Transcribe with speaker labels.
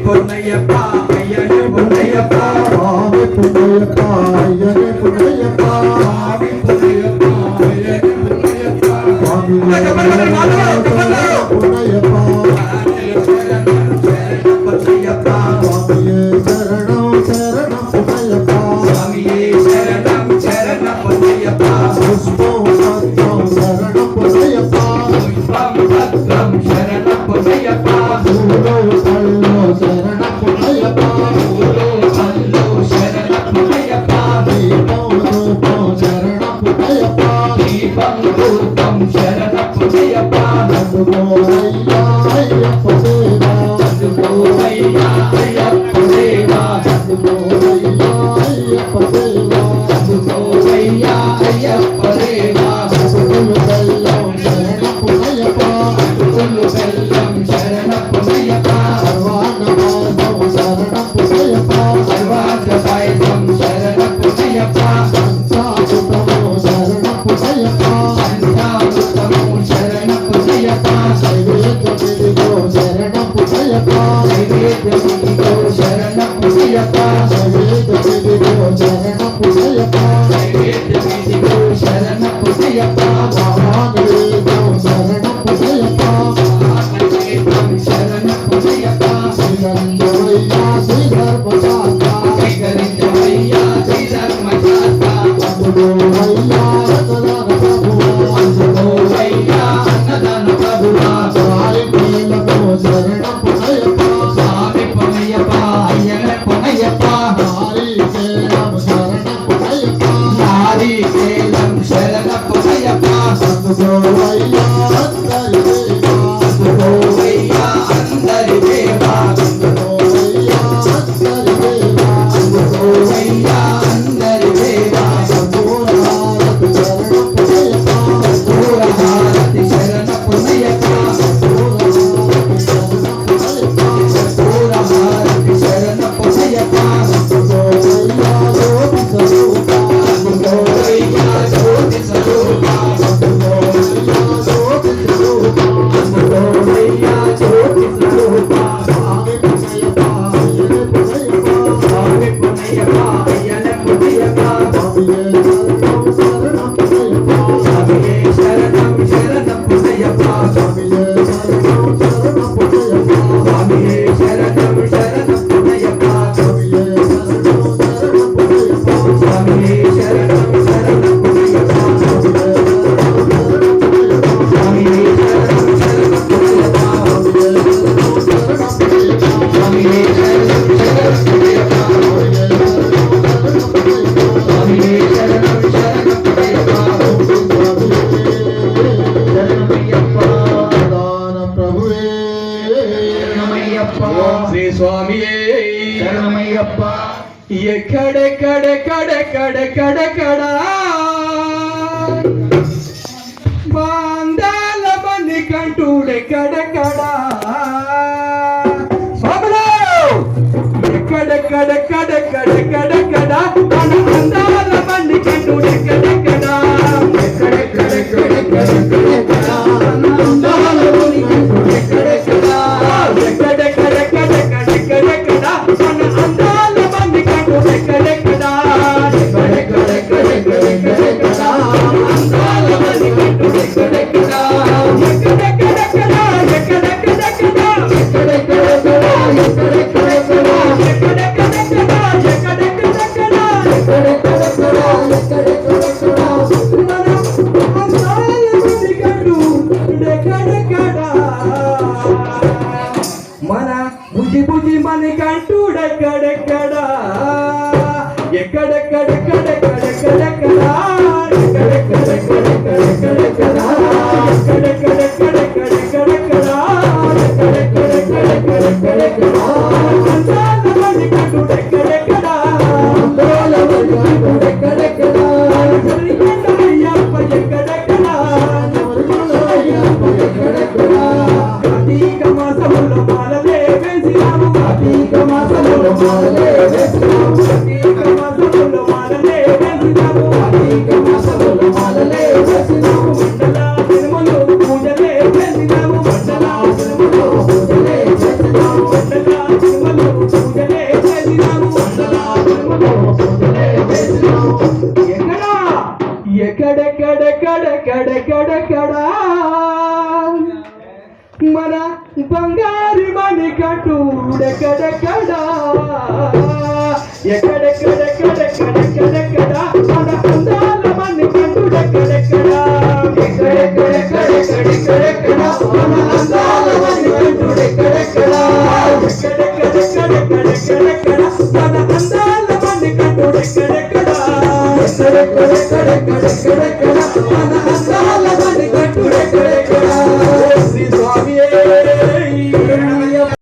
Speaker 1: పొన్నయ్యప్ప అయ్యనే పొన్నయ్యప్ప
Speaker 2: స్వామి పున్నయ్యప్ప అయ్యనే పున్నయ్యప్ప
Speaker 1: స్వామి పున్నయ్యప్ప అయ్యనే పున్నయ్యప్ప
Speaker 2: స్వామి పున్నయ్యప్ప స్వామియే శరణం శరణం పున్నయ్యప్ప
Speaker 1: స్వామియే శరణం శరణం పున్నయ్యప్ప
Speaker 2: పుష్పం పత్రం శరణం పున్నయ్యప్ప
Speaker 1: పుష్పం పత్రం శరణం పున్నయ్యప్ప
Speaker 2: పూలో కళ్ళు శరణం పున్నయ్యప్ప
Speaker 1: పూలో కళ్ళు శరణం పున్నయ్యప్ప
Speaker 2: దీపం రూపం శరణం పున్నయ్యప్ప
Speaker 1: దీపం రూపం శరణం పున్నయ్యప్ప
Speaker 2: అందుకోరయ్యా అయ్యప్ప దేవా
Speaker 1: అందుకోరయ్యా అయ్యప్ప దేవా
Speaker 2: అందుకోరయ్యా అయ్యప్ప దేవా
Speaker 1: అందుకోరయ్యా అయ్యప్ప దేవా
Speaker 2: అసుకులు బెల్లం శరణం పున్నయ్యప్ప
Speaker 1: అటుకులు బెల్లం శరణం పున్నయ్యప్ప
Speaker 2: సర్వాన్న పాదం శరణం పున్నయ్యప్ప
Speaker 1: సర్వార్థ పాయసం శరణం పున్నయ్యప్ప
Speaker 2: పంచామృతము శరణం పున్నయ్యప్ప
Speaker 1: పంచామృతము శరణం పున్నయ్యప్ప
Speaker 2: నైవేద్యమిదిగో శరణం పున్నయ్యప్ప
Speaker 1: నైవేద్యమిదిగో శరణం పున్నయ్యప్ప
Speaker 2: నైవేద్యమిదిగో శరణం పున్నయ్యప్ప
Speaker 1: నైవేద్యమిదిగో శరణం పున్నయ్యప్ప
Speaker 2: మహానివేదం శరణం పున్నయ్యప్ప
Speaker 1: మహానైవేద్యం శరణం పున్నయ్యప్ప
Speaker 2: శ్రీరంగమయ్యా శ్రీధర్మశాస్త్ర
Speaker 1: స్వీకరించవయ్యా శ్రీధర్మశాస్త్ర
Speaker 2: అందుకోవయ్యా రతదాన ప్రభువా
Speaker 1: అందుకోవయ్యా అన్నదాన ప్రభువా
Speaker 2: సాయి ప్రేమతో శరణం పున్నయ్యప్ప
Speaker 1: స్వామి పున్నయ్యప్ప అయ్యన పున్నయ్యప్ప
Speaker 2: నారీకేళం శరణం పున్నయ్యప్ప
Speaker 1: నారీకేళం శరణ పున్నయ్యప్ప
Speaker 2: అందుకోవయ్యా అందరి దేవా
Speaker 1: అందుకోవయ్యా అందరి దేవా
Speaker 2: అందుకోవయ్యా అందరి దేవా
Speaker 1: అందుకోవయ్యా అందరి దేవా
Speaker 2: సంపూర్ణారతి శరణం పున్నయ్యప్ప
Speaker 1: పూరహారతి శరణ పున్నయ్యప్ప
Speaker 2: సంపూర్ణారతి శరణం పున్నయ్యప్ప
Speaker 1: పూరహారతి శరణ పున్నయ్యప్ప
Speaker 2: అందుకోవయ్యా జ్యోతి స్వరూప
Speaker 1: అందుకోవయ్యా జ్యోతి స్వరూప
Speaker 2: అందుకోవయ్యా జ్యోతి స్వరూప
Speaker 1: అందుకోవయ్యా జ్యోతి స్వరూప
Speaker 2: స్వామి పున్నయ్యప్ప అయ్యనే పున్నయ్యప్ప
Speaker 1: స్వామి పున్నయ్యప్ప అయ్యన పున్నయ్యప్ప
Speaker 2: స్వామియే శరణం పున్నయ్యప్ప
Speaker 1: స్వామియే శరణం శరణం పున్నయ్యప్ప
Speaker 2: స్వామియే శరణం శరణం పున్నయ్యప్ప
Speaker 1: స్వామియే శరణం శరణం పున్నయ్యప్ప
Speaker 2: స్వామియే శరణం శరణం పున్నయ్యప్ప
Speaker 1: స్వామియే శరణం శరణం పున్నయ్యప్ప స్వామియే శరణం శరణం పున్నయ్యప్ప స్వామియే శరణం శరణం పున్నయ్యప్ప స్వామియే శరణం శరణం పున్నయ్యప్ప శరణమయ్యప్ప
Speaker 2: ప్రభువే
Speaker 1: శరణమయ్యప్ప
Speaker 3: శ్రీ స్వామియే
Speaker 1: శరణమయ్యప్ప
Speaker 3: ఎక్కడెక్కడెక్కడెక్కడెక్కడెక్కడ బాంధాల మని కంటూడెక్కడెక్కడ స్వాములు ఎక్కడెక్కడెక్కడెక్కడెక్కడెక్కడ మన అందాల మని కంటూడెక్కడెక్కడ
Speaker 1: ఎక్కడెక్కడెక్కడెక్కడెక్కడ అందాల మని కంటూడెక్కడెక్కడ
Speaker 3: ఎక్కడెక్కడెక్కడెక్కడెక్కడెక్కడ మన అందాల మని కంటూడెక్కడెక్కడ
Speaker 1: ఎక్కడెక్కడెక్కడెక్కడెక్కడెక్కడ అందాల మని కంటూడెక్కడెక్కడ
Speaker 3: మన బుజి బుజి మని కంటూడెక్కడెక్కడ ఎక్కడెక్కడెక్కడెక్కడెక్కడెక్కడ
Speaker 1: మాలలే వేసినాము
Speaker 3: ఎక్కడెక్కడెక్కడా మన బంగారు మణికంఠుడెక్కడెక్కడా ఎక్కడ